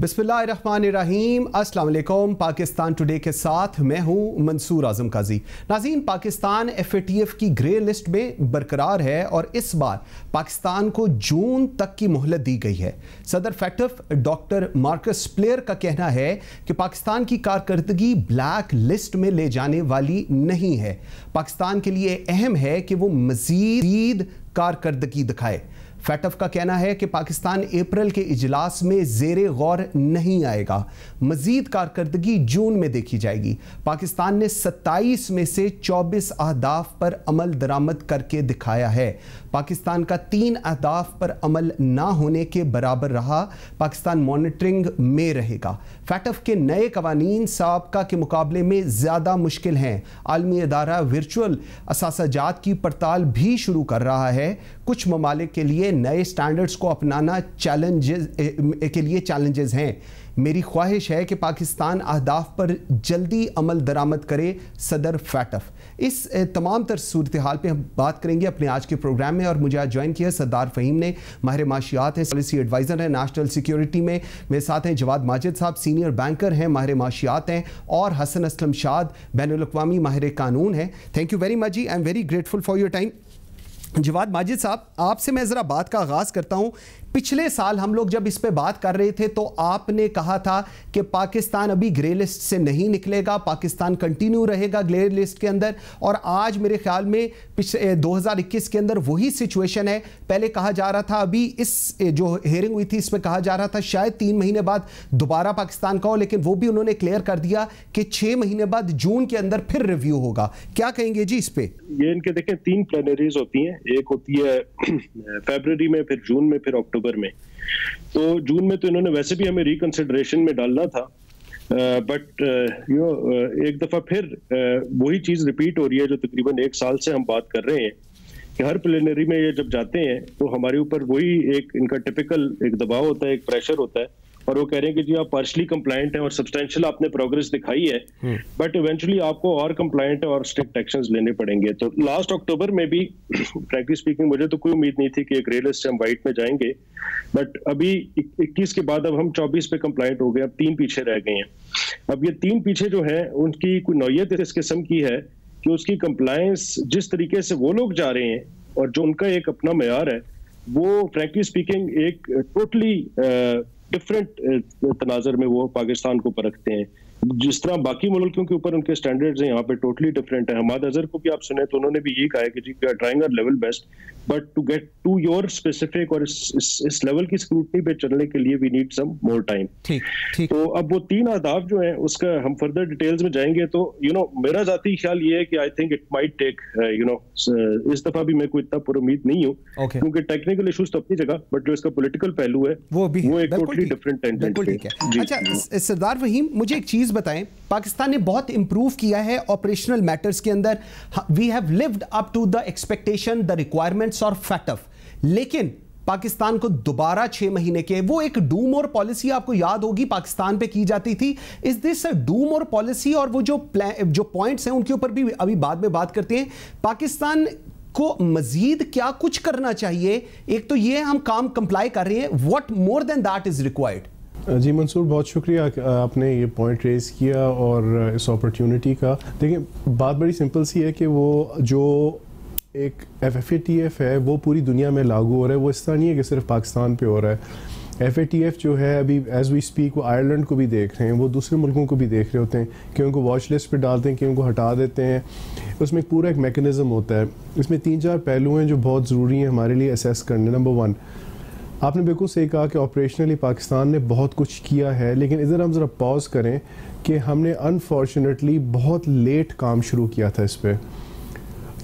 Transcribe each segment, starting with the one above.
बिस्मिल्लाहिर्रहमानिर्रहीम, अस्सलाम वालेकुम। पाकिस्तान टुडे के साथ मैं हूं मंसूर आजम काजी। नाज़रीन, पाकिस्तान FATF की ग्रे लिस्ट में बरकरार है और इस बार पाकिस्तान को जून तक की मोहलत दी गई है। सदर FATF डॉक्टर मार्कस प्लेयर का कहना है कि पाकिस्तान की कारकर्दगी ब्लैक लिस्ट में ले जाने वाली नहीं है। पाकिस्तान के लिए अहम है कि वो मजीद कारकर्दगी दिखाए। FATF का कहना है कि पाकिस्तान अप्रैल के इजलास में ज़ेरे गौर नहीं आएगा, मजीद कारकर्दगी जून में देखी जाएगी। पाकिस्तान ने 27 में से 24 अहदाफ पर अमल दरामद करके दिखाया है। पाकिस्तान का 3 अहदाफ पर अमल ना होने के बराबर रहा। पाकिस्तान मॉनिटरिंग में रहेगा। FATF के नए कवानीन साबका के मुकाबले में ज़्यादा मुश्किल हैं। आलमी अदारा वर्चुअल असासाजात की पड़ताल भी शुरू कर रहा है। कुछ ममालिक के लिए नए स्टैंडर्ड्स को अपनाना चैलेंजेस हैं। मेरी ख्वाहिश है कि पाकिस्तान अहदाफ पर जल्दी अमल दरामद करे, सदर FATF। इस तमाम तर सूरत हाल पर हम बात करेंगे अपने आज के प्रोग्राम में। और मुझे आज ज्वाइन किया सरदार फ़हीम ने, माहिर माशियात हैं, पॉलिसी एडवाइज़र हैं नेशनल सिक्योरिटी में। मेरे साथ हैं जवाद माजिद साहब, सीनियर बैंकर हैं, माहिर माशियात हैं, और हसन असलम शाद, बैनुल-अक़वामी माहिर कानून हैं। थैंक यू वेरी मच जी, I am very grateful for your time. Jawad Majid sahab, आपसे मैं ज़रा बात का आगाज़ करता हूँ। पिछले साल हम लोग जब इस पे बात कर रहे थे तो आपने कहा था कि पाकिस्तान अभी ग्रे लिस्ट से नहीं निकलेगा, पाकिस्तान कंटिन्यू रहेगा ग्रे लिस्ट के अंदर। और आज मेरे ख्याल में 2021 के अंदर वही सिचुएशन है। पहले कहा जा रहा था, अभी इस जो हेयरिंग हुई थी इसमें कहा जा रहा था शायद 3 महीने बाद दोबारा पाकिस्तान का हो, लेकिन वो भी उन्होंने क्लियर कर दिया कि 6 महीने बाद जून के अंदर फिर रिव्यू होगा। क्या कहेंगे जी इस पे? ये इनके देखें 3 प्लेनरीज होती हैं। एक होती है फरवरी में, फिर जून में, फिर अक्टूबर में। तो जून में तो इन्होंने वैसे भी हमें रिकंसिडरेशन में डालना था, बट एक दफा फिर वही चीज रिपीट हो रही है जो तकरीबन 1 साल से हम बात कर रहे हैं कि हर प्लेनरी में ये जब जाते हैं तो हमारे ऊपर वही एक इनका टिपिकल एक दबाव होता है, एक प्रेशर होता है, और वो कह रहे हैं कि जी आप पार्शली कंप्लायंट हैं और सब्सटेंशियल आपने प्रोग्रेस दिखाई है, बट इवेंचुअली आपको और कंप्लायंट और स्ट्रिक्ट एक्शंस लेने पड़ेंगे। तो लास्ट अक्टूबर में भी फ्रैंकली स्पीकिंग मुझे तो कोई उम्मीद नहीं थी कि एक ग्रे लिस्ट से हम वाइट में जाएंगे, बट अभी 21 के बाद अब हम 24 पे कंप्लायंट हो गए, अब 3 पीछे रह गए हैं। अब ये 3 पीछे जो है उनकी कोई नौयत इस किस्म की है कि उसकी कंप्लायंस जिस तरीके से वो लोग जा रहे हैं और जो उनका एक अपना मेयार है, वो फ्रैंकली स्पीकिंग एक टोटली डिफरेंट तनाजर में वो पाकिस्तान को परखते हैं। जिस तरह बाकी मुल्कों के ऊपर उनके स्टैंडर्ड्स हैं यहाँ पे टोटली डिफरेंट है। हमाद अजहर को भी आप सुने तो उन्होंने भी ये कहा है कि जी we are trying our level best, but to get to your specific और इस लेवल की स्क्रूटनी पे चलने के लिए we need some more time. ठीक। तो अब वो 3 अहदाफ जो हैं उसका हम फर्दर डिटेल्स में जाएंगे। तो मेरा जाती ख्याल ये है कि I think it might take इस दफा भी मैं कोई इतना पुरुमीद नहीं हूँ, क्योंकि टेक्निकल इशूज तो अपनी जगह, बट जो इसका पॉलिटिकल पहलू है वो एक टोटली डिफरेंट टेंडेंसी है। अच्छा सरदार फ़हीम, मुझे एक चीज बताएं, पाकिस्तान ने बहुत इंप्रूव किया है ऑपरेशनल मैटर्स के अंदर। We have lived up to the expectation, the requirements of FATF, लेकिन पाकिस्तान को दोबारा 6 महीने के वो एक डू मोर पॉलिसी आपको याद होगी पाकिस्तान पे की जाती थी। Is this a do more policy? और वो जो पॉइंट्स हैं उनके ऊपर भी अभी बाद में बात करते हैं। पाकिस्तान को मजीद क्या कुछ करना चाहिए? एक तो ये हम काम कंप्लाई कर रहे हैं, what more than that is required? जी मंसूर, बहुत शुक्रिया आपने ये पॉइंट रेज़ किया और इस अपॉर्चुनिटी का। देखिए, बात बड़ी सिंपल सी है कि वो जो एक FATF है वो पूरी दुनिया में लागू हो रहा है। वो इस तरह नहीं है कि सिर्फ पाकिस्तान पे हो रहा है। FATF जो है अभी एज वी स्पीक वो आयरलैंड को भी देख रहे हैं, वो दूसरे मुल्कों को भी देख रहे होते हैं कि उनको वॉच लिस्ट पे डालते हैं, कि उनको हटा देते हैं। उसमें एक पूरा एक मैकेनिज़्म होता है। इसमें 3-4 पहलू हैं जो बहुत ज़रूरी हैं हमारे लिए असेस करने। नंबर 1, आपने बिल्कुल सही कहा कि ऑपरेशनली पाकिस्तान ने बहुत कुछ किया है, लेकिन इधर हम ज़रा पॉज करें कि हमने अनफॉर्चुनेटली बहुत लेट काम शुरू किया था इस पर।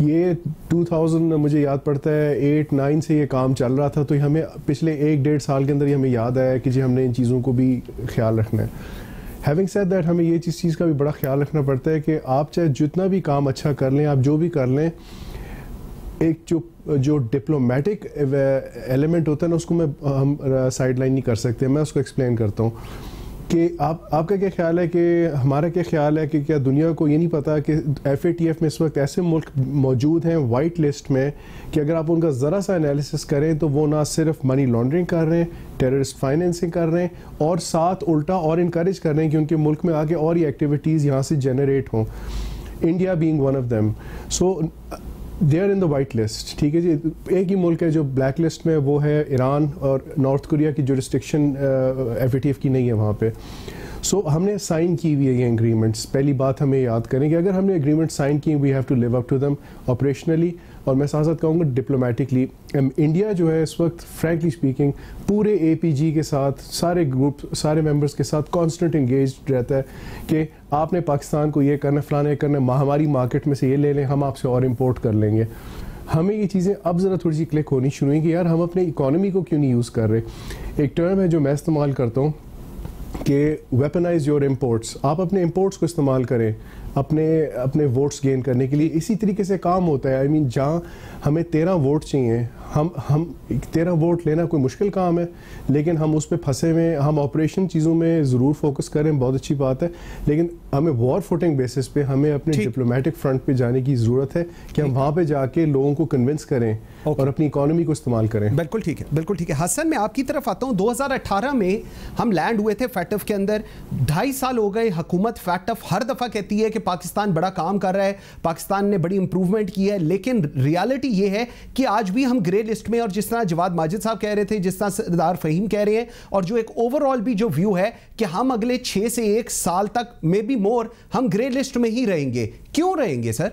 ये 2000 मुझे याद पड़ता है 8-9 से ये काम चल रहा था, तो हमें पिछले 1-1.5 साल के अंदर ही हमें याद आया कि जी हमने इन चीज़ों को भी ख्याल रखना है। हैविंग सेड दैट, हमें ये चीज़ का भी बड़ा ख्याल रखना पड़ता है कि आप चाहे जितना भी काम अच्छा कर लें, आप जो भी कर लें, एक जो डिप्लोमेटिक एलिमेंट होता है ना, उसको हम साइड लाइन नहीं कर सकते। मैं उसको एक्सप्लेन करता हूँ कि आपका क्या ख्याल है कि हमारा क्या ख्याल है कि क्या दुनिया को ये नहीं पता कि FATF में इस वक्त ऐसे मुल्क मौजूद हैं वाइट लिस्ट में कि अगर आप उनका ज़रा सा एनालिसिस करें तो वो ना सिर्फ मनी लॉन्ड्रिंग कर रहे हैं, टेररिस्ट फाइनेंसिंग कर रहे हैं और साथ उल्टा और इनकरेज कर रहे हैं कि उनके मुल्क में आगे और ही एक्टिविटीज़ यहाँ से जनरेट हों, India being one of them. So they are in the white list, ठीक है जी। एक ही मुल्क है जो ब्लैक लिस्ट में, वो है ईरान, और नॉर्थ कोरिया की जुरिस्डिक्शन FATF की नहीं है वहाँ पे। सो हमने साइन की हुई है ये एग्रीमेंट्स। पहली बात हमें याद करें कि अगर हमने एग्रीमेंट साइन की, we have to live up to them operationally, और मैं साथ साथ कहूँगा डिप्लोमेटिकली। इंडिया जो है इस वक्त फ्रैंकली स्पीकिंग पूरे APG के साथ, सारे ग्रुप, सारे मेंबर्स के साथ कॉन्स्टेंट इंगेज रहता है कि आपने पाकिस्तान को ये करना, फलाना ये करना, हमारी मार्केट में से ये ले लें, हम आपसे और इम्पोर्ट कर लेंगे। हमें ये चीज़ें अब ज़रा थोड़ी सी क्लिक होनी शुरू हुई कि यार हम अपने इकॉनमी को क्यों नहीं यूज़ कर रहे। एक टर्म है जो मैं इस्तेमाल करता हूँ कि वेपनाइज योर इम्पोर्ट्स। आप अपने इम्पोर्ट्स को इस्तेमाल करें अपने वोट्स गेन करने के लिए। इसी तरीके से काम होता है। आई मीन जहाँ हमें 13 वोट चाहिए, हम 13 वोट लेना कोई मुश्किल काम है, लेकिन हम उस पर फंसे हुए। हम ऑपरेशन चीज़ों में ज़रूर फोकस करें, बहुत अच्छी बात है, लेकिन हमें वॉर फुटिंग बेसिस पे हमें अपने डिप्लोमेटिक फ्रंट पे जाने की ज़रूरत है कि हम वहाँ पे जाके लोगों को कन्विंस करें और अपनी इकोनॉमी को इस्तेमाल करें। बिल्कुल ठीक है, बिल्कुल ठीक है। हसन, मैं आपकी तरफ आता हूँ। 2018 में हम लैंड हुए थे FATF के अंदर। 2.5 साल हो गए। हुकूमत FATF हर दफ़ा कहती है कि पाकिस्तान बड़ा काम कर रहा है, पाकिस्तान ने बड़ी इंप्रूवमेंट की है, लेकिन रियलिटी ये है कि आज भी हम ग्रे लिस्ट में, और जिस तरह जवाद माजिद साहब कह रहे थे, जिस तरह सरदार फहीम कह रहे हैं, और जो एक ओवरऑल भी जो व्यू है कि हम अगले 6 से 1 साल तक मे बी मोर हम ग्रे लिस्ट में ही रहेंगे। क्यों रहेंगे सर?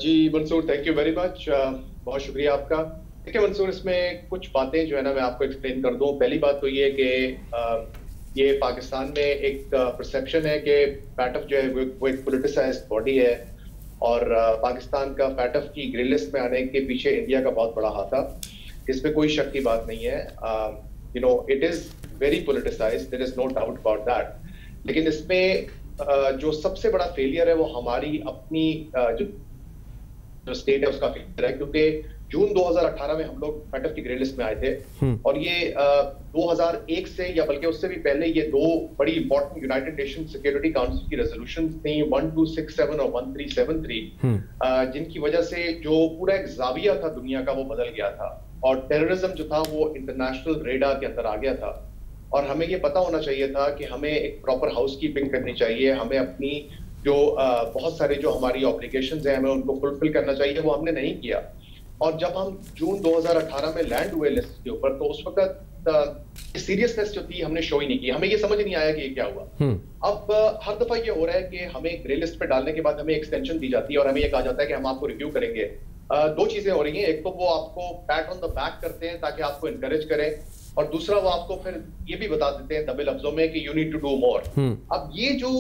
जी Mansoor, thank you very much, बहुत शुक्रिया आपका। देखिए मंसूर, इसमें कुछ बातें जो है ना मैं आपको एक्सप्लेन कर दूं। पहली बात तो ये कि ये पाकिस्तान में एक परसेप्शन है कि FATF जो है वो एक पोलिटिसाइज्ड बॉडी है, और पाकिस्तान का FATF की ग्रे लिस्ट में आने के पीछे इंडिया का बहुत बड़ा हाथ था। इसमें कोई शक की बात नहीं है। You know, it is very politicized, there is no doubt about that. लेकिन इसमें जो सबसे बड़ा फेलियर है वो हमारी अपनी जो स्टेट है उसका फेलियर है, क्योंकि जून 2018 में हम लोग FATF की ग्रे लिस्ट में आए थे, और ये 2001 से या बल्कि उससे भी पहले ये 2 बड़ी important United nation security council की रेजोल्यूशन थी 1267 और 1373, जिनकी वजह से जो पूरा एक जाविया था दुनिया का वो बदल गया था, और टेररिज्म जो था वो इंटरनेशनल रेडार के अंदर आ गया था। और हमें ये पता होना चाहिए था कि हमें एक प्रॉपर हाउसकीपिंग करनी चाहिए, हमें अपनी जो बहुत सारे जो हमारी ऑब्लिगेशंस हैं हमें उनको फुलफिल करना चाहिए, वो हमने नहीं किया। और जब हम जून 2018 में लैंड हुए लिस्ट के ऊपर, तो उस वक्त सीरियसनेस जो थी हमने शो ही नहीं की। हमें ये समझ नहीं आया कि ये क्या हुआ। अब हर दफा ये हो रहा है कि हमें ग्रे लिस्ट पे डालने के बाद हमें एक्सटेंशन दी जाती है और हमें ये कहा जाता है कि हम आपको रिव्यू करेंगे। 2 चीजें हो रही हैं, एक तो वो आपको पैट ऑन द बैक करते हैं ताकि आपको इनकरेज करें, और दूसरा वो आपको फिर ये भी बता देते हैं दबे लफ्जों में कि you need to do more. अब ये जो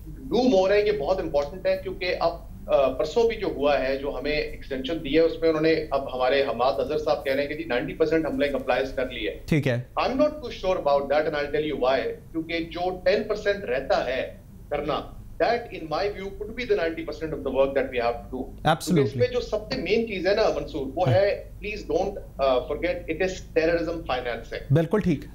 डू मोर है ये बहुत इंपॉर्टेंट है, क्योंकि अब परसों भी जो हुआ है, जो हमें एक्सटेंशन दी है, उसमें उन्होंने अब हमारे हमाद अजहर साहब कह रहे हैं कि जी 90% हमने कंप्लायंस कर ली है। ठीक है, I am not too sure about that and I will tell you why. क्योंकि जो 10% रहता है करना, that in my view could be the 90% of the work that we have to do. Absolutely. इसमें जो सबसे मेन चीज है ना मंसूर, वो है please don't forget it is terrorism financing. बिल्कुल ठीक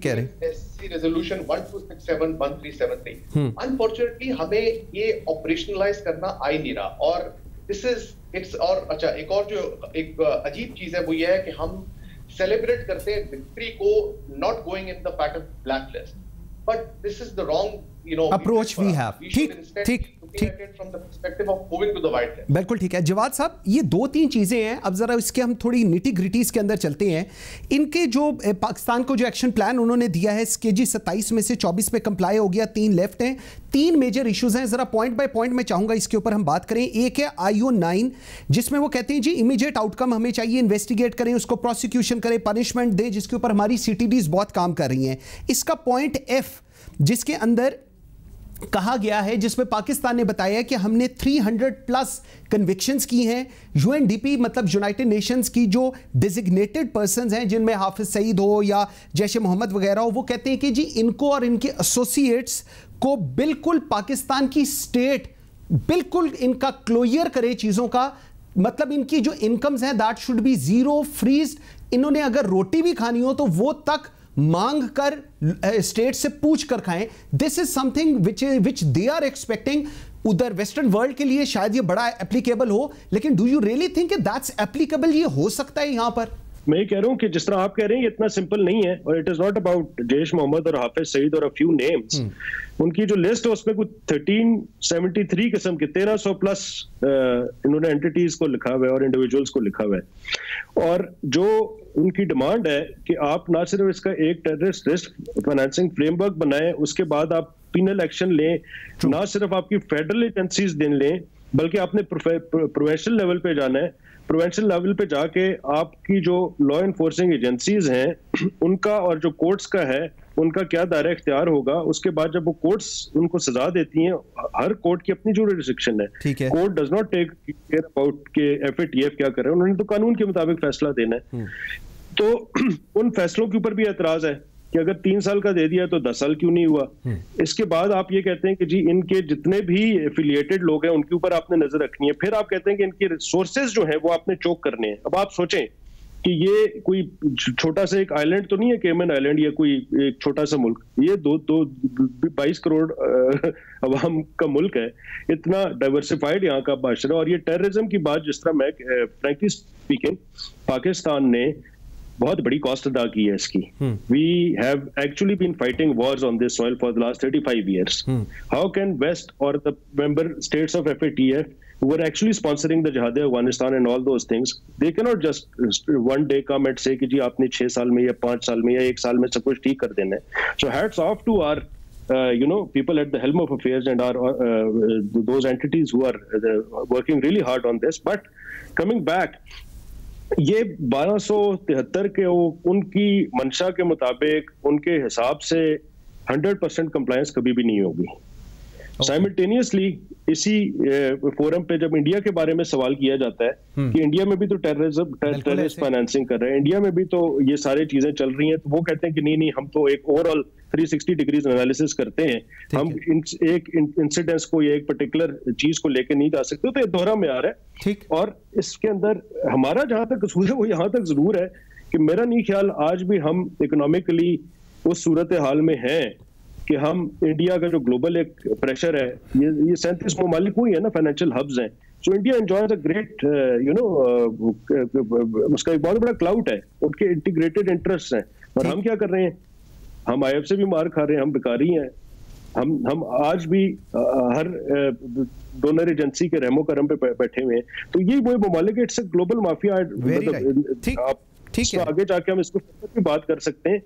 कह रहे। SC resolution 1267 1373. Unfortunately हमें ये ऑपरेशनलाइज करना आ ही नहीं रहा, और this is it's और अच्छा एक और जो एक अजीब चीज है वो ये है कि हम सेलिब्रेट करते हैं विक्ट्री को not going in the FATF blacklist, but this is the wrong approach we have. ठीक बिल्कुल ठीक है। जवाद साहब, ये 2-3 चीजें हैं, अब जरा इसके हम थोड़ी निटी ग्रिटीज के अंदर चलते हैं। इनके जो पाकिस्तान को जो एक्शन प्लान उन्होंने दिया है, SKG 27 में से 24 पे कंप्लाई हो गया, 3 लेफ्ट हैं, 3 मेजर इश्यूज हैं। जरा पॉइंट बाय पॉइंट मैं चाहूंगा इसके ऊपर हम बात करें। एक है IO 9, जिसमें वो कहते हैं जी इमीडिएट आउटकम हमें चाहिए, इन्वेस्टिगेट करें उसको, प्रोसिक्यूशन करें, पनिशमेंट दें, जिसके ऊपर हमारी CTDs बहुत काम कर रही हैं। इसका पॉइंट F, जिसके अंदर कहा गया है, जिसमें पाकिस्तान ने बताया कि हमने 300+ कन्विक्शंस की हैं। UNDP मतलब यूनाइटेड नेशंस की जो डिजिग्नेटेड पर्संस हैं, जिनमें हाफिज सईद हो या जैश मोहम्मद वगैरह हो, वो कहते हैं कि जी इनको और इनके एसोसिएट्स को बिल्कुल पाकिस्तान की स्टेट बिल्कुल इनका क्लोजर करे चीज़ों का, मतलब इनकी जो इनकम्स हैं that should be zero freezed. इन्होंने अगर रोटी भी खानी हो तो वो तक मांग कर स्टेट से पूछ कर खाएं। This is something which they are expecting. उधर वेस्टर्न वर्ल्ड के लिए शायद ये बड़ा एप्लीकेबल हो, लेकिन do you really think that's applicable, ये हो सकता है यहां पर? मैं ये कह रहा हूं कि जिस तरह आप कह रहे हैं ये इतना सिंपल नहीं है, और it is not about Jaish Mohammad और हाफिज सईद और अ फ्यू नेम्स। उनकी जो लिस्ट है उसमें कुछ 1373 किस्म के 1300 प्लस इन्होंने एंटिटीज को लिखा हुआ है और इंडिविजुअल्स को लिखा हुआ है। और जो उनकी डिमांड है कि आप ना सिर्फ इसका एक टेररिस्ट रिस्क फाइनेंसिंग फ्रेमवर्क बनाएं, उसके बाद आप पिनल एक्शन लें, ना सिर्फ आपकी फेडरल एजेंसीज दिन लें, बल्कि आपने प्रोविंशियल लेवल पे जाना है। प्रोविंशियल लेवल पे जाके आपकी जो लॉ एनफोर्सिंग एजेंसीज हैं उनका और जो कोर्ट्स का है उनका क्या दायरा इख्तियार होगा। उसके बाद जब वो कोर्ट्स उनको सजा देती हैं, हर कोर्ट की अपनी जुरिडिक्शन है, court does not take care about के एफएटीएफ क्या कर रहे हैं, उन्होंने तो कानून के मुताबिक फैसला देना है। तो उन फैसलों के ऊपर भी एतराज है कि अगर 3 साल का दे दिया तो 10 साल क्यों नहीं हुआ। इसके बाद आप ये कहते हैं कि जी इनके जितने भी एफिलिएटेड लोग हैं उनके ऊपर आपने नजर रखनी है, फिर आप कहते हैं कि इनके रिसोर्सेज जो है वो आपने चोक करने हैं। अब आप सोचें कि ये कोई छोटा सा एक आइलैंड तो नहीं है, केमन आइलैंड या कोई एक छोटा सा मुल्क, ये 22 करोड़ अवाम का मुल्क है, इतना डाइवर्सिफाइड यहाँ का माशरा। और ये टेररिज्म की बात जिस तरह मैं फ्रैंकली स्पीकिंग पाकिस्तान ने बहुत बड़ी कॉस्ट अदा की है इसकी। We have actually been fighting wars on this soil for the last 35 years. How can West और the member states of FATF who were actually sponsoring the Jihad Afghanistan and all those things, they cannot just one day come and say कि जी आपने 6 साल में या 5 साल में या 1 साल में सब कुछ ठीक कर देना है। So hats off to our people at the helm of affairs and our those entities who are working really hard on this. But coming back, ये 1273 के उनकी मंशा के मुताबिक उनके हिसाब से 100% कंप्लायंस कभी भी नहीं होगी। साइमल्टेनियसली इसी फोरम पे जब इंडिया के बारे में सवाल किया जाता है कि इंडिया में भी तो टेररिस्ट फाइनेंसिंग कर रहे हैं, इंडिया में भी तो ये सारी चीजें चल रही हैं, तो वो कहते हैं कि नहीं हम तो एक ओवरऑल 360 डिग्रीज एनालिसिस करते हैं, हम एक इंसिडेंस को या एक पर्टिकुलर चीज को लेके नहीं जा सकते। तो ये दोहरा म्यार है। और इसके अंदर हमारा जहां तक कसूर है वो यहाँ तक जरूर है कि मेरा नहीं ख्याल आज भी हम इकोनॉमिकली उस सूरत हाल में हैं कि हम इंडिया का जो ग्लोबल एक प्रेशर है, ये 37 ममालिक हुई है ना, फाइनेंशियल हब्स हैं, so India enjoys a great उसका एक बहुत बड़ा क्लाउड है, उनके इंटीग्रेटेड इंटरेस्ट हैं। और हम क्या कर रहे हैं, हम IF से भी मार खा रहे हैं, हम बेकारी हैं, हम आज भी हर डोनर एजेंसी के रहमो करम पे बैठे हुए हैं। तो ये वो ममालिक, इट्स अ ग्लोबल माफिया। ठीक है, आगे जाके हम इसको भी बात कर सकते हैं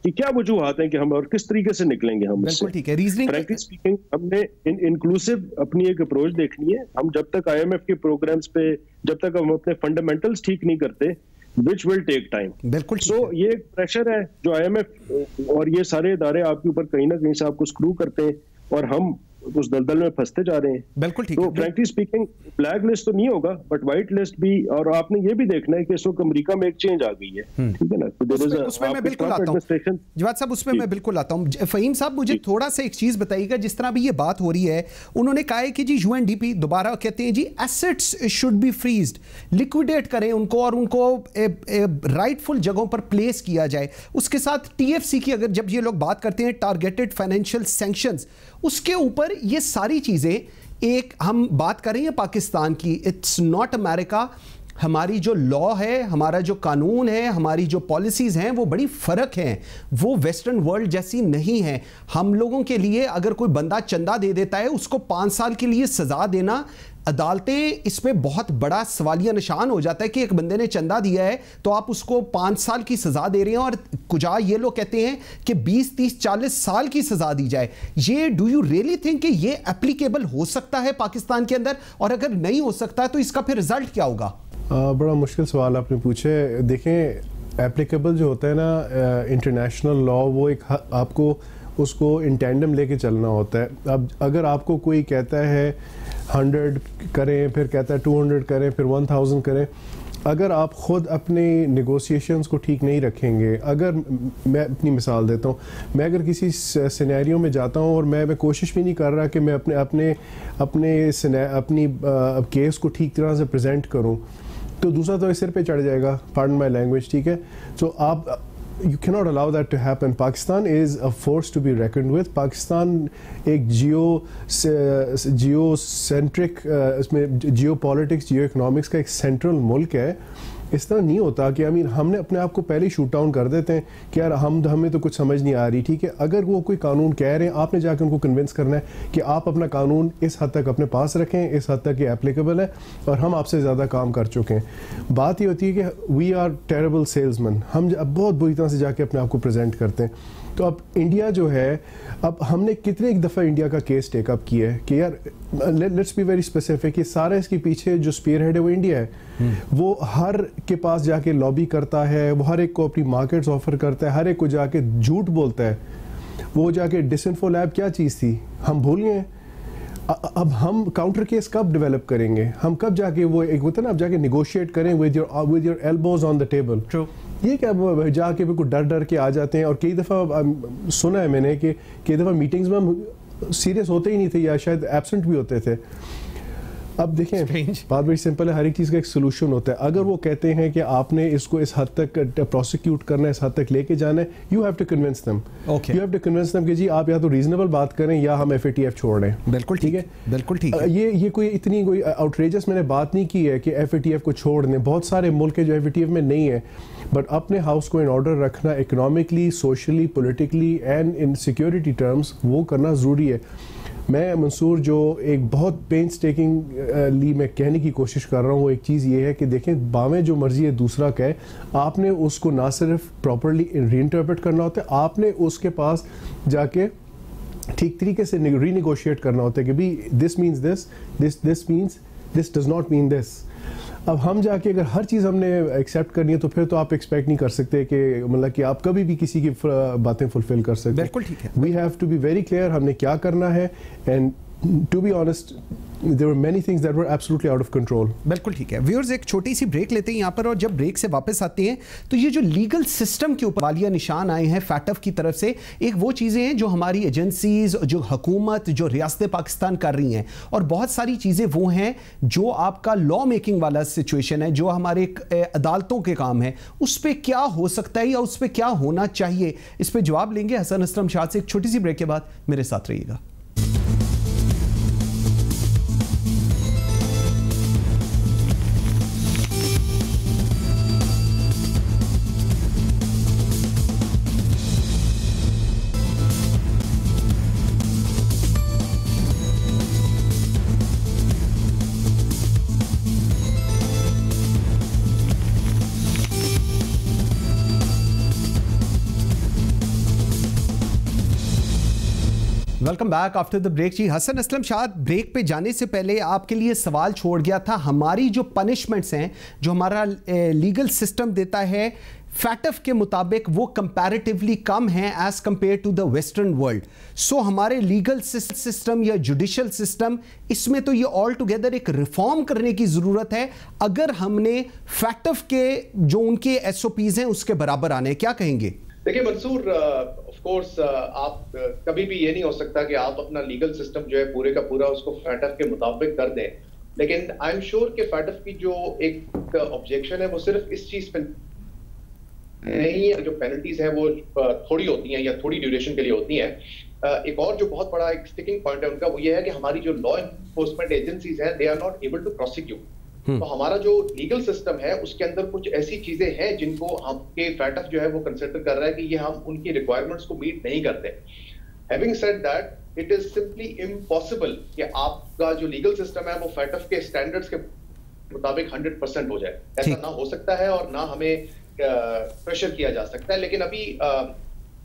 कि क्या वजूहात हैं कि हम और किस तरीके से निकलेंगे हम इससे। बिल्कुल ठीक है। रीजनिंग फ्रैंकली स्पीकिंग हमने इंक्लूसिव अपनी एक अप्रोच देखनी है। हम जब तक IMF के प्रोग्राम्स पे, जब तक हम अपने फंडामेंटल्स ठीक नहीं करते, which will take time. बिल्कुल। So ये प्रेशर है जो IMF और ये सारे इदारे आपके ऊपर कहीं ना कहीं से आपको स्क्रू करते हैं और हम उस दलदल में फंसते जा रहे हैं। बिल्कुल ठीक। तो फ्रैंकली स्पीकिंग ब्लैक लिस्ट तो नहीं होगा, बट व्हाइट लिस्ट भी। और आपने ये भी देखना है कि इस वक्त अमेरिका में एक चेंज आ गई है, ठीक है ना। तो उसमें मैं बिल्कुल आता हूं जवाद साहब, उसमें मैं बिल्कुल आता हूं। फहीम साहब, मुझे थोड़ा सा एक चीज बताइएगा, जिस तरह भी ये बात हो रही है, उन्होंने कहा है कि जी UNDP दोबारा कहते हैं जी assets should be freezed, liquidate करें उनको और उनको राइटफुल जगहों पर प्लेस किया जाए। उसके साथ TFC की अगर जब ये लोग बात करते हैं टारगेटेड फाइनेंशियल सैंक्शंस, उसके ऊपर ये सारी चीजें, एक हम बात कर रहे हैं पाकिस्तान की, इट्स नॉट अमेरिका। हमारी जो लॉ है, हमारा जो कानून है, हमारी जो पॉलिसीज हैं, वो बड़ी फर्क हैं, वो वेस्टर्न वर्ल्ड जैसी नहीं है। हम लोगों के लिए अगर कोई बंदा चंदा दे देता है, उसको 5 साल के लिए सजा देना, अदालतें इस पे बहुत बड़ा सवालिया निशान हो जाता है कि एक बंदे ने चंदा दिया है तो आप उसको 5 साल की सजा दे रहे हैं, और कुजा ये लोग कहते हैं कि 20, 30, 40 साल की सजा दी जाए। ये डू यू रियली थिंक कि ये एप्लीकेबल हो सकता है पाकिस्तान के अंदर? और अगर नहीं हो सकता तो इसका फिर रिजल्ट क्या होगा? बड़ा मुश्किल सवाल आपने पूछे। देखें, एप्लीकेबल जो होता है ना इंटरनेशनल लॉ, वो एक आपको उसको इन टैंडम लेके चलना होता है। अब अगर आपको कोई कहता है 100 करें, फिर कहता है 200 करें, फिर 1000 करें, अगर आप ख़ुद अपने नेगोशिएशंस को ठीक नहीं रखेंगे, अगर मैं अपनी मिसाल देता हूँ, मैं अगर किसी सिनेरियो में जाता हूँ और मैं कोशिश भी नहीं कर रहा कि मैं अपनी केस को ठीक तरह से प्रेजेंट करूँ, तो दूसरा तो सिर पे चढ़ जाएगा, पार्डन माय लैंग्वेज, ठीक है। तो you cannot allow that to happen. Pakistan is a force to be reckoned with. Pakistan एक जियोसेंट्रिक इसमें जियोपॉलिटिक्स जियो इकोनॉमिक्स का एक सेंट्रल मुल्क है. इस तरह नहीं होता कि हमने अपने आप को पहले ही शूट डाउन कर देते हैं कि यार हमें तो कुछ समझ नहीं आ रही. ठीक है, अगर वो कोई कानून कह रहे हैं, आपने जाकर उनको कन्विंस करना है कि आप अपना कानून इस हद तक अपने पास रखें, इस हद तक ये एप्लीकेबल है और हम आपसे ज़्यादा काम कर चुके हैं. बात ये होती है कि वी आर टेरेबल सेल्समैन. हम अब बहुत बुरी तरह से जाके अपने आप को प्रेजेंट करते हैं. तो अब इंडिया जो है, अब हमने कितने एक दफ़ा इंडिया का केस टेकअप किया है कि यार लेट्स बी वेरी स्पेसिफिक, ये सारा इसके पीछे जो स्पीयर हेड है वो इंडिया है. वो हर के पास जाके लॉबी करता है, वो हर एक को अपनी मार्केट्स ऑफर करता है, हर एक को जाके झूठ बोलता है. वो जाके डिसइंफो लैब क्या चीज़ थी हम भूल गए. अब हम काउंटर केस कब डेवलप करेंगे, हम कब जाके वो एक होता है ना, अब जाके निगोशिएट करें with your elbows on the table. ये क्या जाके बिल्कुल डर डर के आ जाते हैं. और कई दफ़ा सुना है मैंने कि कई दफ़ा मीटिंग्स में हम सीरियस होते ही नहीं थे या शायद एब्सेंट भी होते थे. अब देखें, बात बड़ी सिंपल है, हर एक चीज़ का एक सोल्यूशन होता है. अगर वो कहते हैं कि आपने इसको इस हद तक प्रोसिक्यूट करना है, इस हद तक लेके जाना है, you have to convince them. You have to convince them कि जी आप या तो रीजनेबल बात करें या हम FATF छोड़ रहे हैं. बिल्कुल ठीक है, बिल्कुल ठीक है. ये कोई इतनी कोई आउटरेजस मैंने बात नहीं की है कि FATF को छोड़ दें. बहुत सारे मुल्क है जो FATF में नहीं है, बट अपने हाउस को इन ऑर्डर रखना economically, socially, politically and in security terms वो करना ज़रूरी है. मैं मंसूर जो एक बहुत पेंस टेकिंग मैं कहने की कोशिश कर रहा हूँ वो एक चीज़ ये है कि देखें, बावें जो मर्जी है दूसरा कहे, आपने उसको ना सिर्फ प्रॉपरली रीइंटरप्रेट करना होता है, आपने उसके पास जाके ठीक तरीके से रीनेगोशिएट करना होता है कि भी this means this means this does not mean this. अब हम जाके अगर हर चीज़ हमने एक्सेप्ट करनी है तो फिर तो आप एक्सपेक्ट नहीं कर सकते कि मतलब कि आप कभी भी किसी की बातें फुलफिल कर सकते. बिल्कुल ठीक है. We have to be very clear हमने क्या करना है. And to be honest, there were many things that were absolutely out of control. बिल्कुल ठीक है. व्यूअर्स, एक छोटी सी ब्रेक लेते हैं यहाँ पर, और जब ब्रेक से वापस आते हैं तो ये जो लीगल सिस्टम के ऊपर वालिया निशान आए हैं FATF की तरफ से, एक वो चीज़ें हैं जो हमारी एजेंसीज, जो हुकूमत, जो रियासत पाकिस्तान कर रही हैं, और बहुत सारी चीज़ें वो हैं जो आपका लॉ मेकिंग वाला सिचुएशन है, जो हमारे अदालतों के काम है, उस पर क्या हो सकता है या उस पर क्या होना चाहिए, इस पर जवाब लेंगे हसन असलम शाह से एक छोटी सी ब्रेक के बाद. मेरे साथ रहिएगा. Welcome back after the break. जी, हसन असलम शाह, ब्रेक पे जाने से पहले आपके लिए सवाल छोड़ गया था. हमारी जो पनिशमेंट्स हैं, जो हमारा लीगल सिस्टम देता है, FATF के मुताबिक वो कंपैरेटिवली कम हैं as compare to the western world. So हमारे लीगल सिस्टम या जुडिशल सिस्टम, इसमें तो ये ऑल टुगेदर एक रिफॉर्म करने की ज़रूरत है अगर हमने FATF के जो उनके SOPs हैं उसके बराबर आने. क्या कहेंगे? देखिए मंसूर, ऑफ कोर्स आप कभी भी ये नहीं हो सकता कि आप अपना लीगल सिस्टम जो है पूरे का पूरा उसको FATF के मुताबिक कर दें. लेकिन आई एम श्योर कि FATF की जो एक ऑब्जेक्शन है वो सिर्फ इस चीज पे नहीं है. जो पेनल्टीज हैं वो थोड़ी होती हैं या थोड़ी ड्यूरेशन के लिए होती हैं. एक और जो बहुत बड़ा एक स्टिकिंग पॉइंट है उनका वो ये है कि हमारी जो लॉ एनफोर्समेंट एजेंसीज हैं, they are not able to prosecute. तो हमारा जो लीगल सिस्टम है उसके अंदर कुछ ऐसी चीजें हैं जिनको हमके FATF जो है वो कंसिडर कर रहा है कि ये हम उनकी रिक्वायरमेंट्स को मीट नहीं करते. Having said that, it is simply impossible कि आपका जो लीगल सिस्टम है वो FATF के स्टैंडर्ड्स के मुताबिक 100% हो जाए. ऐसा ना हो सकता है और ना हमें प्रेशर किया जा सकता है. लेकिन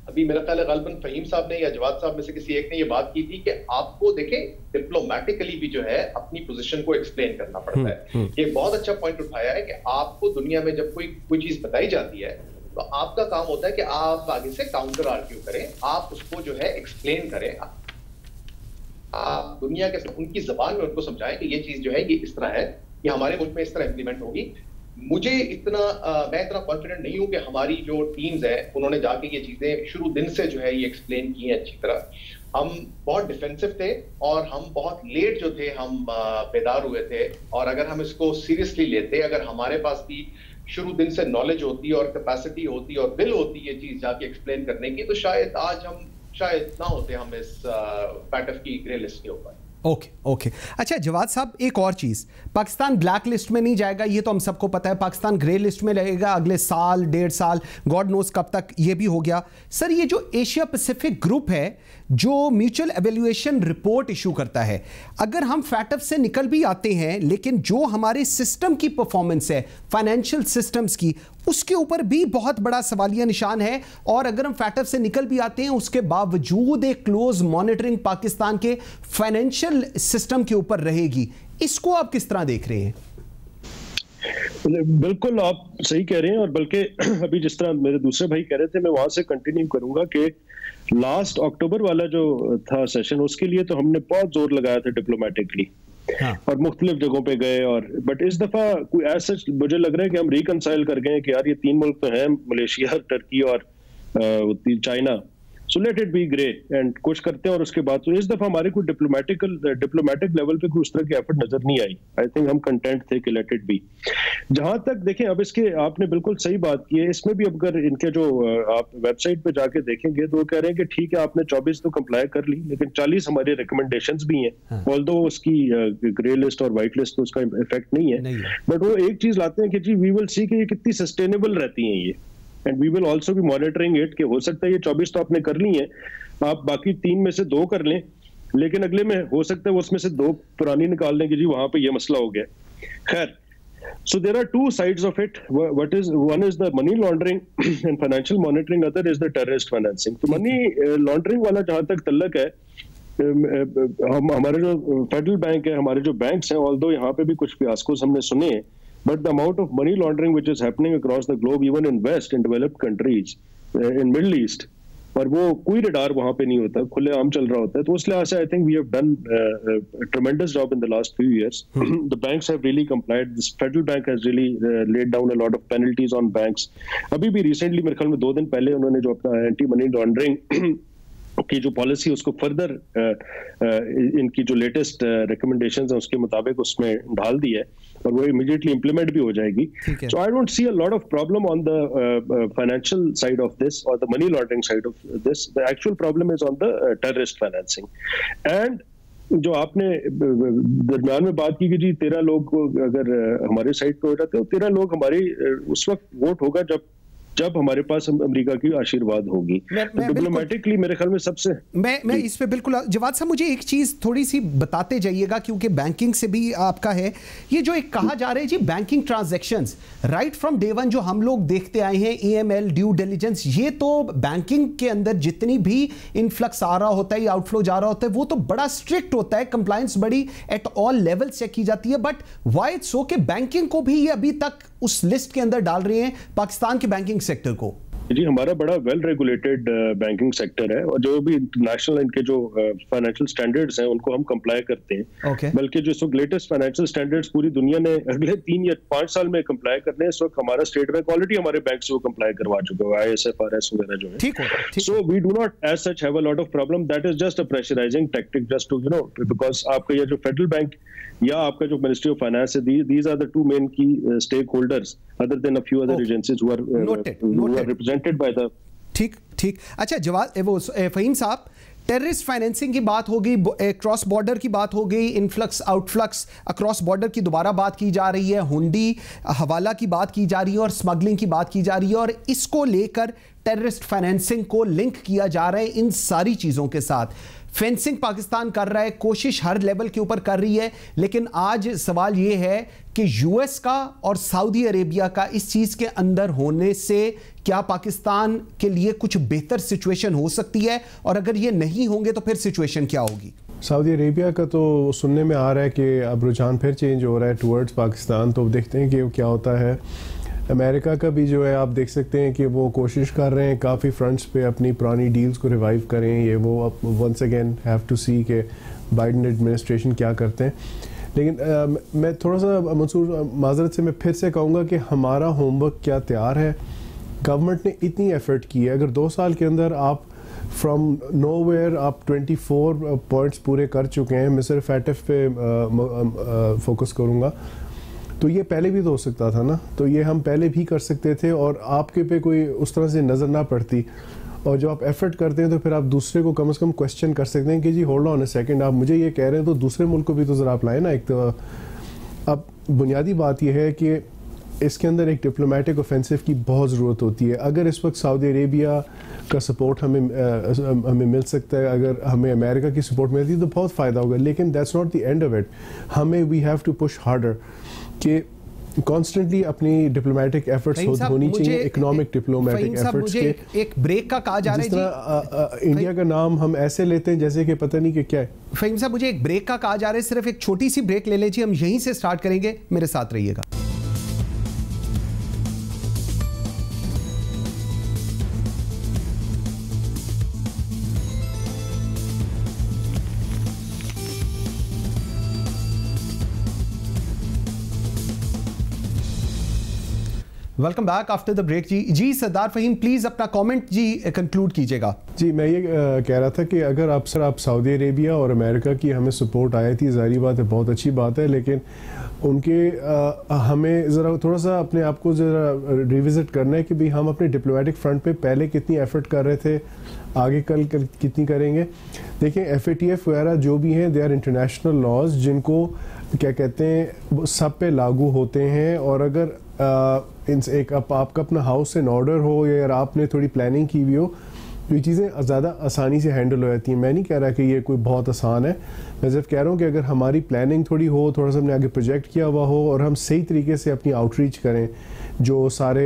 अभी मेरा ख्याल है गलबन फहीम साहब ने या जवाद साहब में से किसी एक ने ये बात की थी कि आपको देखें डिप्लोमेटिकली भी जो है अपनी पोजीशन को एक्सप्लेन करना पड़ता है. ये बहुत अच्छा पॉइंट उठाया है कि आपको दुनिया में जब कोई चीज बताई जाती है तो आपका काम होता है कि आप आगे से काउंटर आर्ग्यू करें, आप उसको जो है एक्सप्लेन करें, आप दुनिया के उनकी जबान में उनको समझाएं कि ये चीज जो है ये इस तरह है, ये हमारे मुल्क में इस तरह इंप्लीमेंट होगी. मैं इतना कॉन्फिडेंट नहीं हूं कि हमारी जो टीम्स है उन्होंने जाके ये चीजें शुरू दिन से जो है ये एक्सप्लेन की हैं अच्छी तरह. हम बहुत डिफेंसिव थे और हम बहुत लेट जो थे हम बेदार हुए थे. और अगर हम इसको सीरियसली लेते, अगर हमारे पास भी शुरू दिन से नॉलेज होती और कैपेसिटी होती और विल होती ये चीज जाके एक्सप्लेन करने की, तो शायद आज हम ना होते हम इस फैटफ की ग्रे लिस्ट के ऊपर। ओके। अच्छा जवाद साहब, एक और चीज़, पाकिस्तान ब्लैक लिस्ट में नहीं जाएगा ये तो हम सबको पता है, पाकिस्तान ग्रे लिस्ट में रहेगा अगले साल 1.5 साल, गॉड नोस कब तक, ये भी हो गया। सर ये जो एशिया पैसिफिक ग्रुप है जो म्यूचुअल एवेल्युएशन रिपोर्ट इशू करता है, अगर हम फैटफ से निकल भी आते हैं लेकिन जो हमारे सिस्टम की परफॉर्मेंस है, फाइनेंशियल सिस्टम्स की, उसके ऊपर भी बहुत बड़ा सवालिया निशान है। और अगर हम फैटफ से निकल भी आते हैं उसके बावजूद एक क्लोज मॉनिटरिंग पाकिस्तान के फाइनेंशियल सिस्टम के ऊपर रहेगी। इसको आप किस तरह देख रहे हैं? बिल्कुल आप सही कह रहे हैं, और बल्कि अभी जिस तरह मेरे दूसरे भाई कह रहे थे मैं वहां से कंटिन्यू करूंगा कि लास्ट अक्टूबर वाला जो था सेशन, उसके लिए तो हमने बहुत जोर लगाया था डिप्लोमेटिकली। हाँ। और मुख्तलिफ जगहों पे गए, और बट इस दफा कोई ऐसा मुझे लग रहा है कि हम रिकंसाइल कर गए कि यार ये 3 मुल्क तो हैं, मलेशिया, टर्की और China, so let it be grey and कुछ करते हैं। और उसके बाद तो इस दफा हमारे कोई डिप्लोमेटिक लेवल पे कोई उस तरह की एफर्ट नजर नहीं आई। आई थिंक हम कंटेंट थे कि लेट इट बी। जहां तक देखें, अब इसके आपने बिल्कुल सही बात की है, इसमें भी अगर इनके जो आप वेबसाइट पे जाके देखेंगे तो वो कह रहे हैं कि ठीक है आपने 24 तो कंप्लाई कर ली, लेकिन 40 हमारे रिकमेंडेशंस भी हैं, ऑल्दो उसकी ग्रे लिस्ट और व्हाइट लिस्ट तो उसका इफेक्ट नहीं है, बट वो एक चीज लाते हैं कि जी वी विल सी कि ये कितनी सस्टेनेबल रहती हैं ये, and we will also be monitoring it, कि हो सकता है ये 24 तो आपने कर ली है, आप बाकी 3 में से 2 कर लें, लेकिन अगले में हो सकता है उसमें से 2 पुरानी निकाल लें कि जी वहां पे ये मसला हो गया। खैर, so there are 2 sides of it. One is the money laundering and financial monitoring, other is the terrorist financing. तो money laundering वाला जहां तक तल्लक है, हमारे जो फेडरल बैंक है, हमारे जो बैंक्स हैं, ऑल्दो यहाँ पे भी कुछ फियास्कोस हमने सुने हैं, but the amount of money laundering which is happening across the globe, even in West, in developed countries, in Middle East, और वो कोई रडार वहां पे नहीं होता, खुले आम चल रहा होता है। तो उस लिहाज से I think we have done tremendous job in the last few years. The banks have really complied, this federal bank has really laid down a lot of penalties on banks. अभी भी रिसेंटली मेरे ख्याल में 2 दिन पहले उन्होंने जो अपना एंटी मनी लॉन्ड्रिंग की जो पॉलिसी उसको फर्दर इनकी जो लेटेस्ट रिकमेंडेशंस हैं उसके मुताबिक उसमें ढाल दी है, और वो इमीडिएटली इंप्लीमेंट भी हो जाएगी। So I don't see a lot of problem on the financial side of this और the money laundering side of this. The actual problem is on the terrorist financing. And जो आपने दरमियान में बात की कि जी 13 लोग अगर हमारे साइड पे हो जाते हैं, 13 लोग हमारी उस वक्त वोट होगा जब हमारे पास अमेरिका की आशीर्वाद होगी। डिप्लोमेटिकली मेरे ख्याल में सबसे मैं इस पे बिल्कुल जवाद साहब, मुझे एक चीज थोड़ी सी बताते जाइएगा क्योंकि बैंकिंग से भी आपका है। ये जो एक कहा जा रहा है जी banking transactions right from day one जो हम लोग देखते आए हैं, AML, ड्यू डिलिजेंस, ये तो बैंकिंग के अंदर जितनी भी इनफ्लक्स आ रहा होता है या आउटफ्लो जा रहा होता है वो तो बड़ा स्ट्रिक्ट होता है, कंप्लायंस बड़ी एट ऑल लेवल चेक की जाती है। बट व्हाई इट्स सो कि बैंकिंग को भी ये अभी तक उस लिस्ट के अंदर डाल रहे हैं, पाकिस्तान के बैंकिंग सेक्टर को? जी हमारा बड़ा वेल रेगुलेटेड बैंकिंग सेक्टर है, और जो भी इंटरनेशनल इनके जो फाइनेंशियल स्टैंडर्ड्स हैं उनको हम कंप्लाई करते हैं। बल्कि जो लेटेस्ट फाइनेंशियल स्टैंडर्ड्स पूरी दुनिया ने अगले 3 या 5 साल में कंप्लाई करने हैं, इस वक्त हमारा स्टेट बैंक ऑलरेडी हमारे बैंक से वो कंप्लाई करवा चुके हैं, ISFRS वगैरह जो है। So we do not as such have a lot of problem, that is just a pressurising tactic just to because आपका ये जो फेडरल बैंक या आपका जो मिनिस्ट्री ऑफ फाइनेंस है, these are the 2 main key stakeholders other than a few other agencies who are represented by the। ठीक। अच्छा जवाब वो फहीम साहब, टेररिस्ट फाइनेंसिंग की बात हो गई, क्रॉस बॉर्डर की बात हो गई, इनफ्लक्स आउटफ्लक्स अक्रॉस बॉर्डर की दोबारा बात की जा रही है, हुंडी हवाला की बात की जा रही है और स्मगलिंग की बात की जा रही है, और इसको लेकर टेररिस्ट फाइनेंसिंग को लिंक किया जा रहा है इन सारी चीज़ों के साथ। फेंसिंग पाकिस्तान कर रहा है, कोशिश हर लेवल के ऊपर कर रही है, लेकिन आज सवाल यह है कि यूएस का और सऊदी अरेबिया का इस चीज़ के अंदर होने से क्या पाकिस्तान के लिए कुछ बेहतर सिचुएशन हो सकती है, और अगर ये नहीं होंगे तो फिर सिचुएशन क्या होगी? सऊदी अरेबिया का तो सुनने में आ रहा है कि अब रुझान फिर चेंज हो रहा है टुवर्ड्स पाकिस्तान, तो देखते हैं कि क्या होता है। अमेरिका का भी जो है आप देख सकते हैं कि वो कोशिश कर रहे हैं काफ़ी फ्रंट्स पे अपनी पुरानी डील्स को रिवाइव करें, ये वो अब वंस अगेन हैव टू सी कि बाइडन एडमिनिस्ट्रेशन क्या करते हैं। लेकिन मैं थोड़ा सा मंसूर माजरत से मैं फिर से कहूँगा कि हमारा होमवर्क क्या तैयार है। गवर्नमेंट ने इतनी एफर्ट की है, अगर 2 साल के अंदर आप फ्रॉम नोवेयर आप 24 पॉइंट्स पूरे कर चुके हैं, मैं सिर्फ फैटफ पे फोकस करूँगा, तो ये पहले भी तो हो सकता था ना, तो ये हम पहले भी कर सकते थे और आपके पे कोई उस तरह से नज़र ना पड़ती। और जब आप एफर्ट करते हैं तो फिर आप दूसरे को कम से कम क्वेश्चन कर सकते हैं कि जी होल्ड ऑन अ सेकंड, आप मुझे ये कह रहे हैं तो दूसरे मुल्क को भी तो ज़रा आप लाए ना। एक तो अब बुनियादी बात यह है कि इसके अंदर एक डिप्लोमेटिक ऑफेंसिव की बहुत ज़रूरत होती है। अगर इस वक्त सऊदी अरेबिया का सपोर्ट हमें मिल सकता है, अगर हमें अमेरिका की सपोर्ट मिलती है तो बहुत फ़ायदा होगा, लेकिन that's not the end of it. हमें we have to push harder कि कॉन्स्टेंटली अपनी डिप्लोमेटिक एफर्ट्स होनी चाहिए, इकोनॉमिक डिप्लोमेटिक एफर्ट्स के। एक ब्रेक का कहा जा रहा है जी, इंडिया का नाम हम ऐसे लेते हैं जैसे कि पता नहीं कि क्या है। फहीम साहब, मुझे एक ब्रेक का कहा जा रहा है, सिर्फ एक छोटी सी ब्रेक ले लीजिए, हम यहीं से स्टार्ट करेंगे, मेरे साथ रहिएगा। Welcome back after the break. जी सरदार फहीम, प्लीज अपना कमेंट जी कंक्लूड कीजिएगा। जी मैं ये कह रहा था कि अगर आप सऊदी अरेबिया और अमेरिका की हमें सपोर्ट आई थी, ज़ाहिर बात है बहुत अच्छी बात है, लेकिन उनके हमें ज़रा थोड़ा सा अपने आप को ज़रा रिविज़िट करना है कि भाई हम अपने डिप्लोमेटिक फ्रंट पे पहले कितनी एफर्ट कर रहे थे, आगे कल कितनी करेंगे। देखें FATF वगैरह जो भी हैं, दे आर इंटरनेशनल लॉज जिनको क्या कहते हैं सब पे लागू होते हैं। और अगर एक आपका अपना हाउस इन ऑर्डर हो या अगर आपने थोड़ी प्लानिंग की हुई हो तो ये चीज़ें ज़्यादा आसानी से हैंडल हो जाती हैं। मैं नहीं कह रहा कि ये कोई बहुत आसान है, मैं सिर्फ कह रहा हूँ कि अगर हमारी प्लानिंग थोड़ी हो, थोड़ा सा हमने आगे प्रोजेक्ट किया हुआ हो और हम सही तरीके से अपनी आउटरीच करें, जो सारे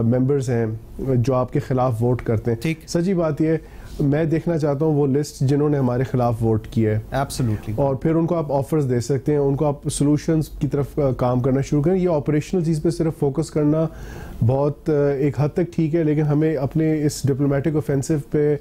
मेंबर्स हैं जो आपके ख़िलाफ़ वोट करते हैं, सच्ची बात ये मैं देखना चाहता हूँ वो लिस्ट जिन्होंने हमारे खिलाफ वोट किया है। एब्सोल्युटली। और फिर उनको आप ऑफर्स दे सकते हैं, उनको आप सॉल्यूशंस की तरफ काम करना शुरू करें। ये ऑपरेशनल चीज़ पे सिर्फ फोकस करना बहुत एक हद तक ठीक है, लेकिन हमें अपने इस डिप्लोमेटिक ऑफेंसिव पे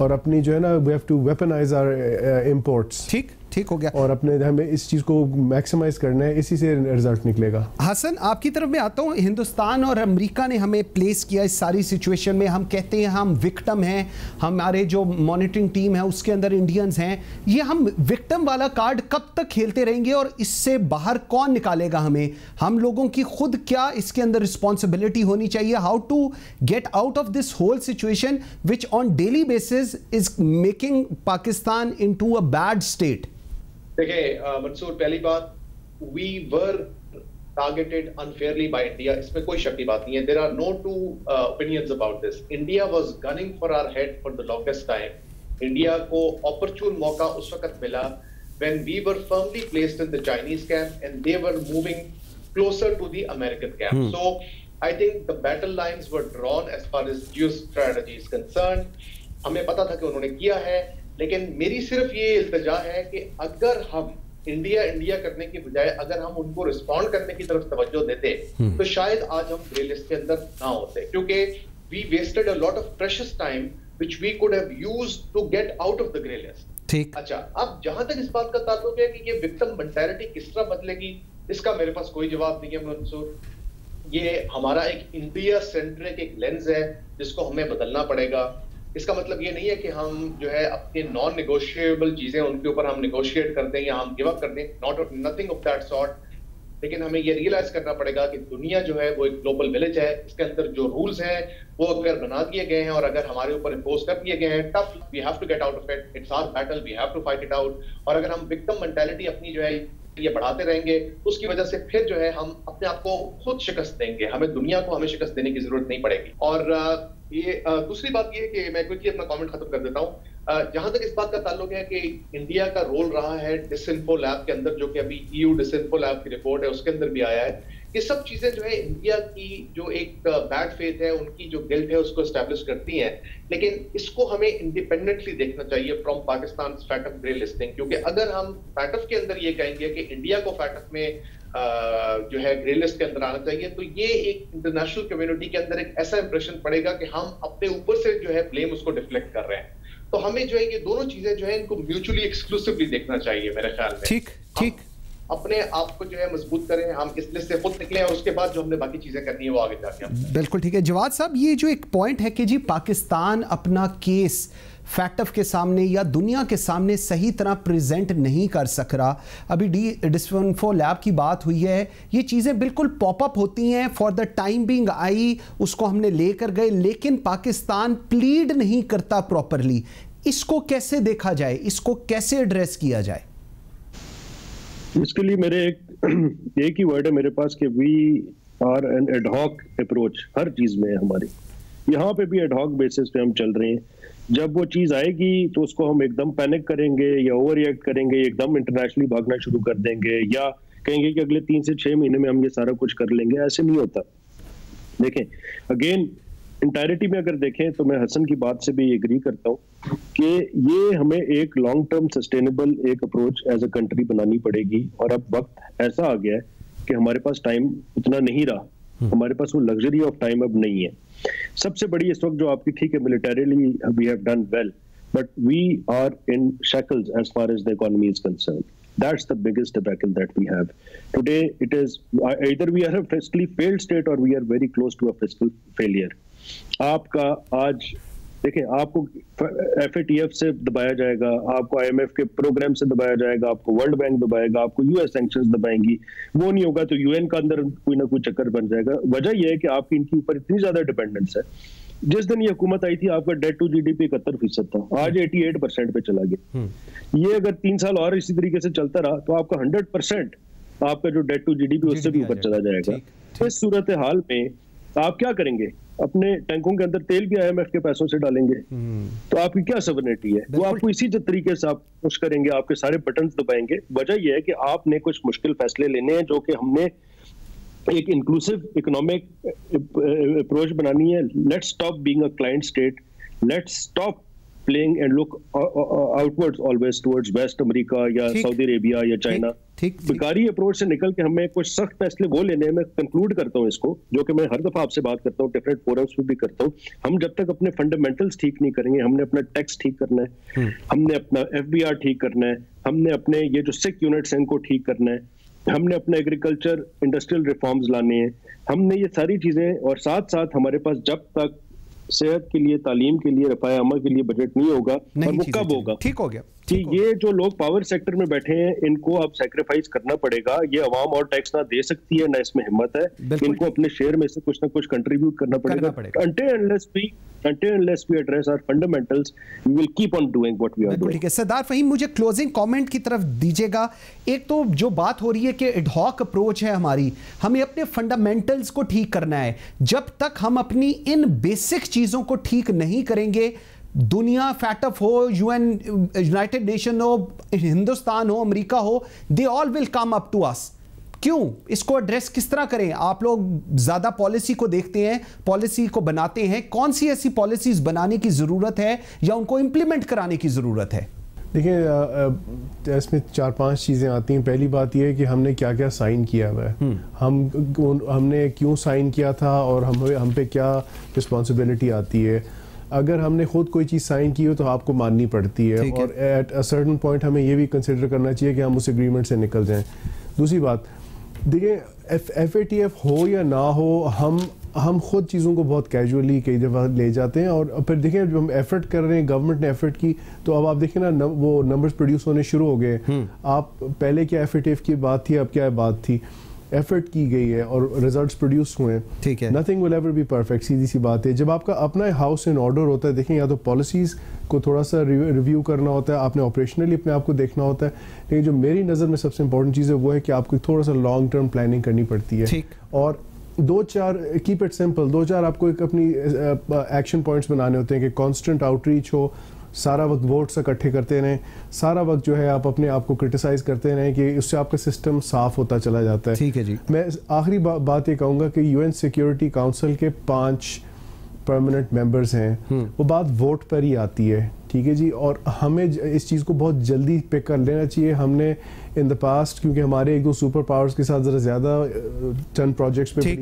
और अपनी जो है ना we have to weaponise our imports. ठीक हो गया। और अपने हमें इस चीज़ को मैक्सिमाइज करना है, इसी से रिजल्ट निकलेगा। हसन, आपकी तरफ मैं आता हूँ। हिंदुस्तान और अमेरिका ने हमें प्लेस किया इस सारी सिचुएशन में। हम कहते हैं हम विक्टिम हैं, हमारे जो मॉनिटरिंग टीम है उसके अंदर इंडियंस हैं। ये हम विक्टिम वाला कार्ड कब तक खेलते रहेंगे और इससे बाहर कौन निकालेगा हमें? हम लोगों की खुद क्या इसके अंदर रिस्पॉन्सिबिलिटी होनी चाहिए? How to get out of this whole situation which on daily basis is making Pakistan into a bad state? देखिए मंसूर, पहली बात, we were targeted unfairly by India, इसमें कोई शक की बात नहीं है। There are no two opinions about this. India was gunning for our head for the longest time. India को अपॉर्चून मौका उस वक्त मिला when we were firmly placed in the Chinese camp and they were moving closer to the American camp. So I think the battle lines were drawn as far as geostrategy is concerned. हमें पता था कि उन्होंने किया है, लेकिन मेरी सिर्फ ये इल्तिजा है कि अगर हम इंडिया करने की बजाय अगर हम उनको रिस्पॉन्ड करने की तरफ तवज्जो देते तो शायद आज हम ग्रे लिस्ट के अंदर ना होते, क्योंकि we wasted a lot of precious time which we could have used to get out of the grey list. ठीक। अच्छा, अब जहां तक इस बात का ताल्लुक है कि ये विक्टिम मेंटालिटी किस तरह बदलेगी, इसका मेरे पास कोई जवाब नहीं है मंसूर। ये हमारा एक इंडिया सेंट्रिक एक लेंस है जिसको हमें बदलना पड़ेगा। इसका मतलब ये नहीं है कि हम जो है अपने नॉन नेगोशिएबल चीजें उनके ऊपर हम नेगोशिएट कर दें या हम गिव अप कर दें, नथिंग ऑफ दैट सॉर्ट। लेकिन हमें ये रियलाइज करना पड़ेगा कि दुनिया जो है वो एक ग्लोबल विलेज है। इसके अंदर जो रूल्स हैं वो अगर बना दिए गए हैं और अगर हमारे ऊपर इम्पोज कर दिए गए हैं, tough, we have to get out of it. It's our battle, we have to fight it out. और अगर हम विक्टिम मेंटालिटी अपनी जो है ये बढ़ाते रहेंगे तो उसकी वजह से फिर जो है हम अपने आप को खुद शिकस्त देंगे। हमें दुनिया को हमें शिकस्त देने की जरूरत नहीं पड़ेगी। और ये दूसरी बात ये है कि मैं क्विकली अपना कमेंट खत्म कर देता हूँ। जहां तक इस बात का ताल्लुक है कि इंडिया का रोल रहा है डिसइंफो लैब के अंदर, जो कि अभी EU डिसइंफो लैब की रिपोर्ट है उसके अंदर भी आया है, ये सब चीजें जो है इंडिया की जो एक बैड फेथ है, उनकी जो गिल्ट है उसको एस्टैब्लिश करती हैं। लेकिन इसको हमें इंडिपेंडेंटली देखना चाहिए from Pakistan FATF grey listing, क्योंकि अगर हम फैटफ के अंदर ये कहेंगे कि इंडिया को फैटफ में जो है ग्रे लिस्ट के अंदर आना चाहिए, तो ये एक इंटरनेशनल कम्युनिटी के अंदर एक ऐसा इंप्रेशन पड़ेगा कि हम अपने ऊपर से जो है ब्लेम उसको डिफ्लेक्ट कर रहे हैं। तो हमें जो है ये दोनों चीजें जो है इनको म्यूचुअली एक्सक्लूसिवली देखना चाहिए मेरे ख्याल में। ठीक। अपने आप को जो है मजबूत करें, हम इस लिस्ट से खुद निकले और उसके बाद जो हमने बाकी चीजें करनी है वो आगे जाके। बिल्कुल ठीक है। जवाद साहब, ये जो एक पॉइंट है कि जी पाकिस्तान अपना केस फैटफ के सामने या दुनिया के सामने सही तरह प्रेजेंट नहीं कर सक रहा। अभी डिस्इंफो लैब की बात हुई है, ये चीज़ें बिल्कुल पॉपअप होती हैं, for the time being I, उसको हमने लेकर गए, लेकिन पाकिस्तान प्लीड नहीं करता प्रॉपरली। इसको कैसे देखा जाए, इसको कैसे एड्रेस किया जाए? इसके लिए मेरे एक ही वर्ड है मेरे पास कि we are an ad hoc approach हर चीज में है हमारी। यहाँ पे भी एडहॉक बेसिस पे हम चल रहे हैं। जब वो चीज आएगी तो उसको हम एकदम पैनिक करेंगे या ओवर रिएक्ट करेंगे, एकदम इंटरनेशनली भागना शुरू कर देंगे या कहेंगे कि अगले 3 से 6 महीने में हम ये सारा कुछ कर लेंगे। ऐसे नहीं होता। देखें, अगेन इंटायरिटी में अगर देखें तो मैं हसन की बात से भी एग्री करता हूँ कि ये हमें एक लॉन्ग टर्म सस्टेनेबल एक अप्रोच एज अ कंट्री बनानी पड़ेगी। और अब वक्त ऐसा आ गया है कि हमारे पास टाइम उतना नहीं रहा, हमारे पास वो लग्जरी ऑफ टाइम अब नहीं है। सबसे बड़ी इस वक्त जो आपकी, ठीक है, militarily we have done well, but we are in shackles as far as the economy is concerned. That's the biggest debacle that we have today. It is either we are a fiscally failed state or we are very close to a fiscal failure. आपका आज देखें, आपको FATF से दबाया जाएगा, आपको IMF के programme से दबाया जाएगा, आपको वर्ल्ड बैंक दबाएगा, आपको US सैंक्शंस दबाएंगी। वो नहीं होगा तो UN का अंदर कोई ना कोई चक्कर बन जाएगा। वजह यह है कि आपकी इनके ऊपर इतनी ज्यादा डिपेंडेंस है। जिस दिन ये हुकूमत आई थी आपका डेट टू GDP 71% था, आज 88% पे चला गया। ये अगर 3 साल और इसी तरीके से चलता रहा तो आपका 100% आपका जो डेट टू GDP उससे भी ऊपर चला जाएगा। तो इस सूरत हाल में आप क्या करेंगे? अपने टैंकों के अंदर तेल भी IMF के पैसों से डालेंगे, तो आपकी क्या सवर्निटी है? वो आपको इसी तरीके से आप पुश करेंगे, आपके सारे बटन्स दबाएंगे। वजह यह है कि आपने कुछ मुश्किल फैसले लेने हैं, जो कि हमने एक इंक्लूसिव इकोनॉमिक अप्रोच बनानी है। Let's stop being a client state, let's stop playing and look outwards always towards waste America या सऊदी अरेबिया या चाइना। बेकारी अप्रोच से निकल के हमें कुछ सख्त फैसले वो लेने हैं। मैं कंक्लूड करता हूँ इसको, जो कि मैं हर दफा आपसे बात करता हूँ, डिफरेंट फोरम्स पे भी करता हूँ। हम जब तक अपने फंडामेंटल्स ठीक नहीं करेंगे, हमने अपना टैक्स ठीक करना है, हमने अपना FBR ठीक करना है, हमने अपने ये जो सिक यूनिट्स हैं इनको ठीक करना है, हमने अपने एग्रीकल्चर इंडस्ट्रियल रिफॉर्म्स लाने हैं, हमने ये सारी चीजें, और साथ साथ हमारे पास जब तक सेहत के लिए, तालीम के लिए, रफाए अमा के लिए बजट नहीं होगा, और वो कब होगा? ठीक हो गया कि ये जो लोग पावर सेक्टर में बैठे हैं इनको अब सैक्रिफाइस करना पड़ेगा। ये अवाम और टैक्स ना दे सकती है, ना इसमें हिम्मत है। इनको अपने शेयर में से कुछ ना कुछ कंट्रीब्यूट करना पड़ेगा। Until unless we address our fundamentals, we will keep on doing what we are doing. ठीक है सरदार फहीम, मुझे क्लोजिंग कमेंट की तरफ दीजिएगा। एक तो जो बात हो रही है कि एडहॉक अप्रोच है हमारी, हमें अपने फंडामेंटल्स को ठीक करना है। जब तक हम अपनी इन बेसिक चीजों को ठीक नहीं करेंगे, दुनिया फैटअप हो, UN, यूनाइटेड नेशन हो, हिंदुस्तान हो, अमेरिका हो, they all will come up to us. क्यों? इसको एड्रेस किस तरह करें? आप लोग ज्यादा पॉलिसी को देखते हैं, पॉलिसी को बनाते हैं। कौन सी ऐसी पॉलिसीज बनाने की जरूरत है या उनको इंप्लीमेंट कराने की जरूरत है? देखिए, इसमें 4-5 चीज़ें आती हैं। पहली बात यह है कि हमने क्या क्या साइन किया हुआ है, हमने क्यों साइन किया था और हम पे क्या रिस्पॉन्सिबिलिटी आती है। अगर हमने खुद कोई चीज़ साइन की हो तो आपको माननी पड़ती है, और एट अ सर्टेन पॉइंट हमें ये भी कंसिडर करना चाहिए कि हम उस एग्रीमेंट से निकल जाएं। दूसरी बात, देखिए, FATF हो या ना हो, हम खुद चीज़ों को बहुत कैजुअली कई दफ़ा ले जाते हैं। और फिर देखें, जब हम एफर्ट कर रहे हैं, गवर्नमेंट ने एफर्ट की, तो अब आप देखें ना, वो नंबर्स प्रोड्यूस होने शुरू हो गए। आप पहले क्या FATF की बात थी, अब क्या बात थी? एफर्ट की गई है और रिजल्ट्स प्रोड्यूस हुए हैं। ठीक है, nothing will ever be perfect, सीधी सी बात है। जब आपका अपना हाउस इन ऑर्डर होता है, देखें, या तो पॉलिसीज़ को थोड़ा सा रिव्यू करना होता है, आपने ऑपरेशनली अपने आप को देखना होता है, लेकिन जो मेरी नज़र में सबसे इंपॉर्टेंट चीज़ है वो है कि आपको थोड़ा सा लॉन्ग टर्म प्लानिंग करनी पड़ती है। और 2-4 कीप इट सिंपल, 2-4 आपको एक अपनी एक्शन पॉइंट्स बनाने होते हैं कि कॉन्स्टेंट आउटरीच हो, सारा वक्त वोट्स इकट्ठे करते रहें, सारा वक्त जो है आप अपने आप को क्रिटिसाइज करते रहें, कि उससे आपका सिस्टम साफ होता चला जाता है। ठीक है जी। मैं आखिरी बात ये कहूँगा कि UN सिक्योरिटी काउंसिल के 5 परमानेंट मेंबर्स हैं, वो बात वोट पर ही आती है। ठीक है जी, और हमें इस चीज़ को बहुत जल्दी पिक कर लेना चाहिए। हमने इन द पास्ट, क्योंकि हमारे 1-2 सुपर पावर्स के साथ ज़रा ज़्यादा चंद प्रोजेक्ट्स पे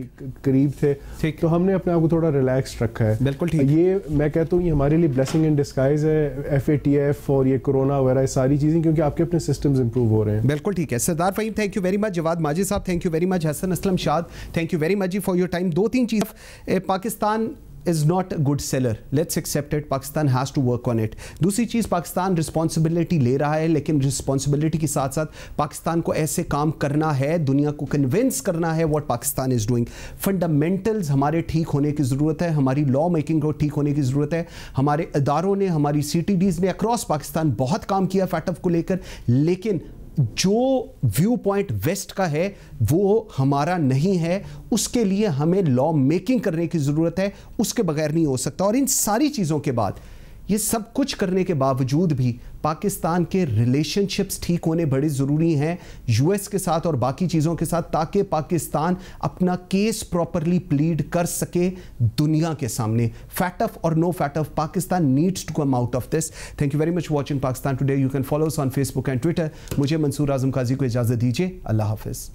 करीब थे, तो हमने अपने आप को थोड़ा रिलैक्स रखा है। बिल्कुल ठीक। ये मैं कहता हूँ, ये हमारे लिए ब्लेसिंग इन डिस्गाइज है, FATF और ये कोरोना वगैरह सारी चीज़ें, क्योंकि आपके अपने सिस्टम्स इंप्रूव हो रहे हैं। बिल्कुल ठीक है Sardar Faheem, thank you very much. Jawad Majid sahab, thank you very much. Hassan Aslam Shad, thank you very much ji for your time. 2-3 चीज़, Pakistan is not a good seller. Let's accept it. Pakistan has to work on it. दूसरी चीज़, Pakistan responsibility ले रहा है, लेकिन रिस्पॉन्सिबिलिटी के साथ साथ पाकिस्तान को ऐसे काम करना है, दुनिया को कन्विंस करना है what Pakistan is doing. Fundamentals हमारे ठीक होने की ज़रूरत है, हमारी लॉ मेकिंग को ठीक होने की ज़रूरत है. हमारे इदारों ने, हमारी CTDs ने अक्रॉस पाकिस्तान बहुत काम किया फैटफ को लेकर, लेकिन जो व्यू पॉइंट वेस्ट का है वो हमारा नहीं है. उसके लिए हमें लॉ मेकिंग करने की ज़रूरत है, उसके बगैर नहीं हो सकता. और इन सारी चीज़ों के बाद, ये सब कुछ करने के बावजूद भी पाकिस्तान के रिलेशनशिप्स ठीक होने बड़े ज़रूरी हैं US के साथ और बाकी चीज़ों के साथ, ताकि पाकिस्तान अपना केस प्रॉपरली प्लीड कर सके दुनिया के सामने. फैटफ और no FATF, Pakistan needs to come out of this. Thank you very much watching Pakistan today. You can follow us on Facebook and Twitter. मुझे मंसूर आजम काजी को इजाज़त दीजिए. अल्लाह हाफिज़.